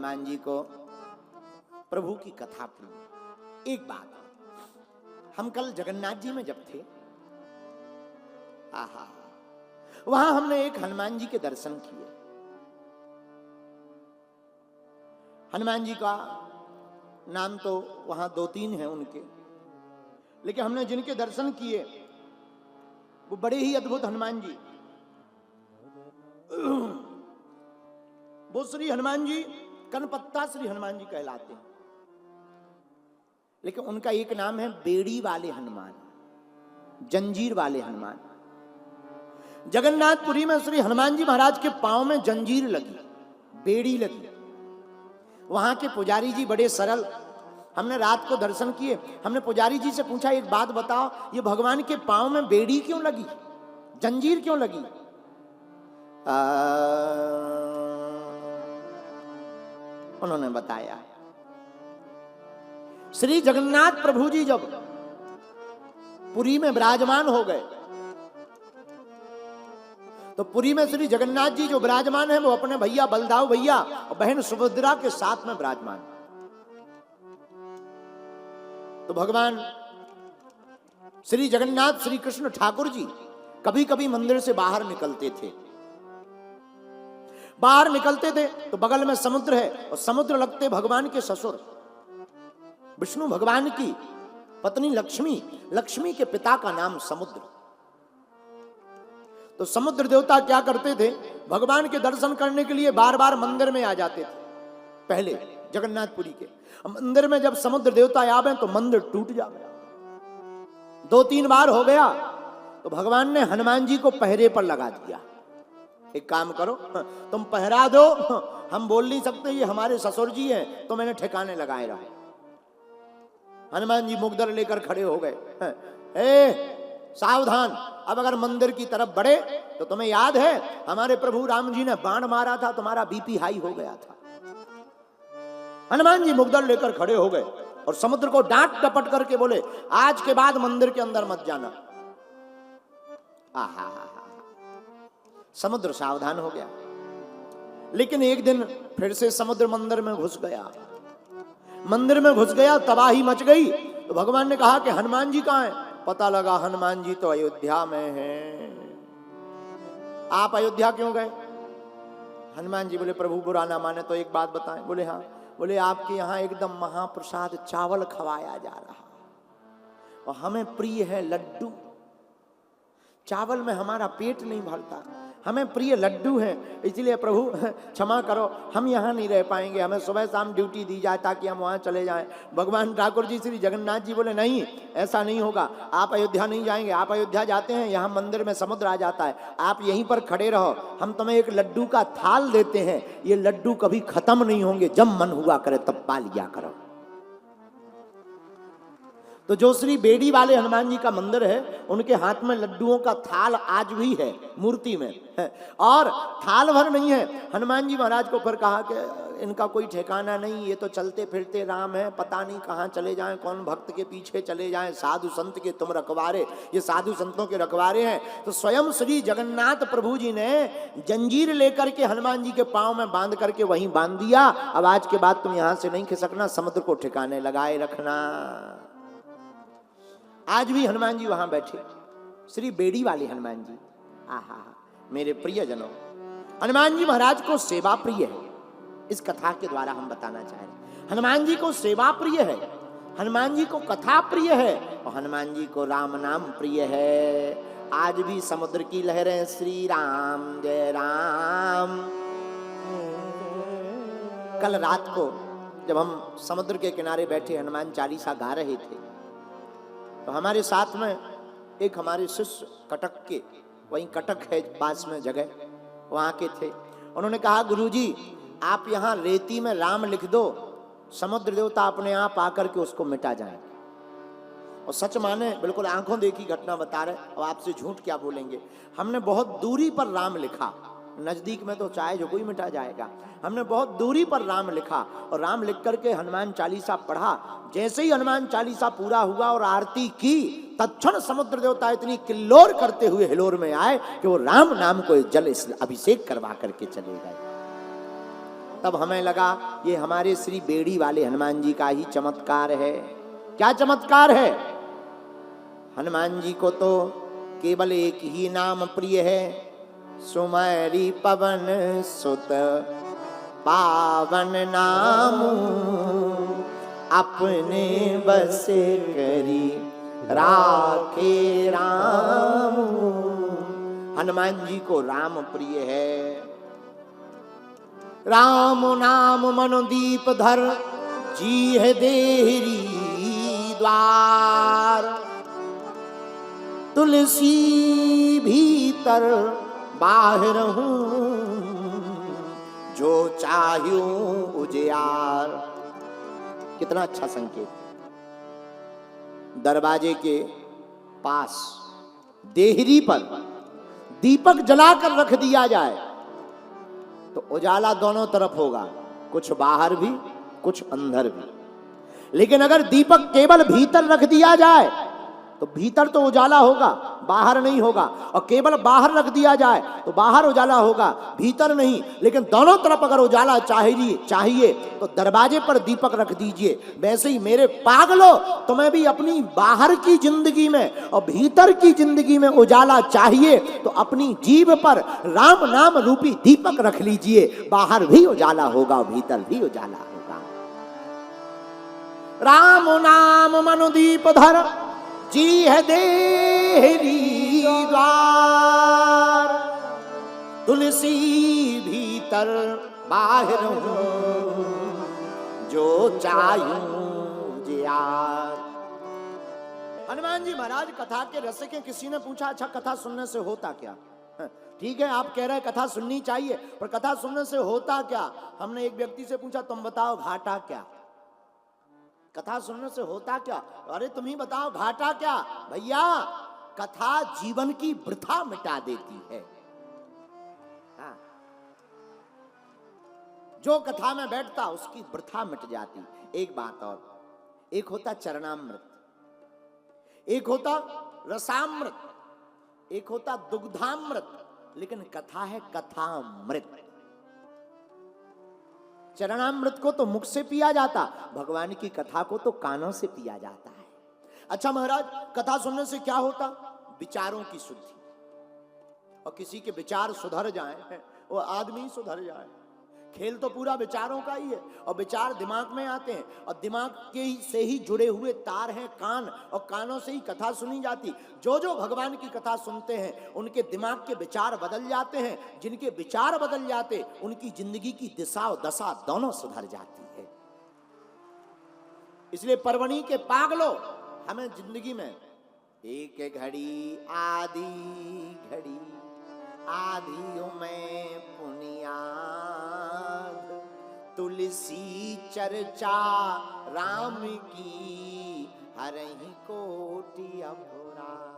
हनुमान जी को प्रभु की कथा प्रिय। एक बात, हम कल जगन्नाथ जी में जब थे, आहा, वहां हमने एक हनुमान जी के दर्शन किए। हनुमान जी का नाम तो वहां 2-3 हैं उनके, लेकिन हमने जिनके दर्शन किए वो बड़े ही अद्भुत हनुमान जी। वो श्री हनुमान जी कनपत्ता श्री हनुमान जी कहलाते हैं, लेकिन उनका एक नाम है बेड़ी वाले हनुमान, जंजीर वाले हनुमान। जगन्नाथपुरी में श्री हनुमान जी महाराज के पांव में जंजीर लगी, बेड़ी लगी। वहां के पुजारी जी बड़े सरल, हमने रात को दर्शन किए। हमने पुजारी जी से पूछा, एक बात बताओ, ये भगवान के पांव में बेड़ी क्यों लगी, जंजीर क्यों लगी? उन्होंने बताया, श्री जगन्नाथ प्रभु जी जब पुरी में विराजमान हो गए, तो पुरी में श्री जगन्नाथ जी जो विराजमान है वो अपने भैया बलदाव भैया और बहन सुभद्रा के साथ में विराजमान। तो भगवान श्री जगन्नाथ श्री कृष्ण ठाकुर जी कभी कभी मंदिर से बाहर निकलते थे। बाहर निकलते थे तो बगल में समुद्र है, और समुद्र लगते भगवान के ससुर विष्णु भगवान की पत्नी लक्ष्मी, लक्ष्मी के पिता का नाम समुद्र। तो समुद्र देवता क्या करते थे, भगवान के दर्शन करने के लिए बार बार मंदिर में आ जाते थे। पहले जगन्नाथपुरी के मंदिर में जब समुद्र देवता आवे तो मंदिर टूट जावे। 2-3 बार हो गया तो भगवान ने हनुमान जी को पहरे पर लगा दिया। एक काम करो, तुम पहरा दो, हम बोल नहीं सकते ये हमारे ससुर जी हैं, तो मैंने ठिकाने लगाए रहे। हनुमान जी मुगदर लेकर खड़े हो गए। ए सावधान, अब अगर मंदिर की तरफ बढ़े तो तुम्हें याद है हमारे प्रभु राम जी ने बाण मारा था, तुम्हारा बीपी हाई हो गया था। हनुमान जी मुगदर लेकर खड़े हो गए और समुद्र को डांट डपट करके बोले, आज के बाद मंदिर के अंदर मत जाना। आहा, समुद्र सावधान हो गया। लेकिन एक दिन फिर से समुद्र मंदिर में घुस गया। मंदिर में घुस गया, तबाही मच गई। तो भगवान ने कहा कि हनुमान जी कहां हैं? पता लगा हनुमान जी तो अयोध्या में हैं। आप अयोध्या क्यों गए? हनुमान जी बोले, प्रभु बुरा ना माने तो एक बात बताएं। बोले हाँ। बोले आपके यहाँ एकदम महाप्रसाद चावल खवाया जा रहा, और हमें प्रिय है लड्डू। चावल में हमारा पेट नहीं भरता, हमें प्रिय लड्डू है, इसलिए प्रभु क्षमा करो, हम यहाँ नहीं रह पाएंगे, हमें सुबह शाम ड्यूटी दी जाए ताकि हम वहाँ चले जाएं। भगवान ठाकुर जी श्री जगन्नाथ जी बोले, नहीं ऐसा नहीं होगा, आप अयोध्या नहीं जाएंगे। आप अयोध्या जाते हैं, यहाँ मंदिर में समुद्र आ जाता है, आप यहीं पर खड़े रहो, हम तुम्हें एक लड्डू का थाल देते हैं, ये लड्डू कभी खत्म नहीं होंगे, जब मन हुआ करे तब पा लिया करो। तो जो श्री बेड़ी वाले हनुमान जी का मंदिर है, उनके हाथ में लड्डुओं का थाल आज भी है मूर्ति में है, और थाल भर नहीं है। हनुमान जी महाराज को फिर कहा कि इनका कोई ठिकाना नहीं, ये तो चलते फिरते राम है, पता नहीं कहाँ चले जाएं, कौन भक्त के पीछे चले जाएं, साधु संत के तुम रखवारे, ये साधु संतों के रखवारे हैं। तो स्वयं श्री जगन्नाथ प्रभु जी ने जंजीर लेकर के हनुमान जी के पांव में बांध करके वहीं बांध दिया। अब आज के बाद तुम यहां से नहीं खिसकना, समुद्र को ठिकाने लगाए रखना। आज भी हनुमान जी वहां बैठे, श्री बेड़ी वाले हनुमान जी। आहा, मेरे प्रिय जनों, हनुमान जी महाराज को सेवा प्रिय है, इस कथा के द्वारा हम बताना चाह रहे हैं। हनुमान जी को सेवा प्रिय है, हनुमान जी को कथा प्रिय है, और हनुमान जी को राम नाम प्रिय है। आज भी समुद्र की लहरें श्री राम जय राम। कल रात को जब हम समुद्र के किनारे बैठे हनुमान चालीसा गा रहे थे, तो हमारे साथ में एक हमारे शिष्य कटक के, वहीं कटक है पास में जगह, वहां के थे। उन्होंने कहा, गुरुजी आप यहाँ रेती में राम लिख दो, समुद्र देवता अपने आप आकर के उसको मिटा जाए। और सच माने, बिल्कुल आंखों देखी घटना बता रहे, और आपसे झूठ क्या बोलेंगे। हमने बहुत दूरी पर राम लिखा, नजदीक में तो चाहे जो कोई मिटा जाएगा, हमने बहुत दूरी पर राम लिखा, और राम लिख करके हनुमान चालीसा पढ़ा। जैसे ही हनुमान चालीसा पूरा हुआ और आरती की, तत्क्षण समुद्र देवता इतनी किल्लोर करते हुए हिलोर में आए कि वो राम नाम को जल अभिषेक करवा करके चले गए। तब हमें लगा ये हमारे श्री बेड़ी वाले हनुमान जी का ही चमत्कार है। क्या चमत्कार है? हनुमान जी को तो केवल एक ही नाम प्रिय है, सुमरि पवन सुत पावन नाम, अपने बस करी राखे राम। हनुमान जी को राम प्रिय है। राम नाम मनोदीप धर, जी है देहरी द्वार, तुलसी भीतर बाहर हूँ, जो चाहिए उजियार। कितना अच्छा संकेत। दरवाजे के पास देहरी पर दीपक जलाकर रख दिया जाए तो उजाला दोनों तरफ होगा, कुछ बाहर भी कुछ अंदर भी। लेकिन अगर दीपक केवल भीतर रख दिया जाए तो भीतर तो उजाला होगा, बाहर नहीं होगा, और केवल बाहर रख दिया जाए तो बाहर उजाला होगा, भीतर नहीं। लेकिन दोनों तरफ अगर उजाला चाहिए तो दरवाजे पर दीपक रख दीजिए। वैसे ही मेरे पागलो, तुम्हें भी अपनी बाहर की जिंदगी में और भीतर की जिंदगी में उजाला चाहिए तो अपनी जीभ पर राम नाम रूपी दीपक रख लीजिए, बाहर भी उजाला होगा, भीतर भी उजाला होगा। राम नाम मनोदीप धर, जी है देहरी द्वार, तुलसी भीतर बाहर हूँ, जो चाहूं जियार। हनुमान जी महाराज कथा के रसिक हैं। किसी ने पूछा अच्छा कथा सुनने से होता क्या? ठीक है, आप कह रहे हैं कथा सुननी चाहिए, पर कथा सुनने से होता क्या? हमने एक व्यक्ति से पूछा तुम बताओ घाटा क्या? कथा सुनने से होता क्या? अरे तुम ही बताओ घाटा क्या? भैया कथा जीवन की वृथा मिटा देती है। हाँ। जो कथा में बैठता उसकी वृथा मिट जाती। एक बात और, एक होता चरणामृत, एक होता रसामृत, एक होता दुग्धामृत, लेकिन कथा है कथामृत। चरणामृत को तो मुख से पिया जाता, भगवान की कथा को तो कानों से पिया जाता है। अच्छा महाराज, कथा सुनने से क्या होता? विचारों की शुद्धि। और किसी के विचार सुधर जाए, वो आदमी सुधर जाए। खेल तो पूरा विचारों का ही है, और विचार दिमाग में आते हैं, और दिमाग के ही से ही जुड़े हुए तार हैं कान, और कानों से ही कथा सुनी जाती। जो जो भगवान की कथा सुनते हैं उनके दिमाग के विचार बदल जाते हैं, जिनके विचार बदल जाते उनकी जिंदगी की दिशा और दशा दोनों सुधर जाती है। इसलिए परवणी के पागलो, हमें जिंदगी में एक घड़ी आधी घड़ी आधियों में पुनियाद, तुलसी चर्चा राम की हरहि कोटि अपुराध।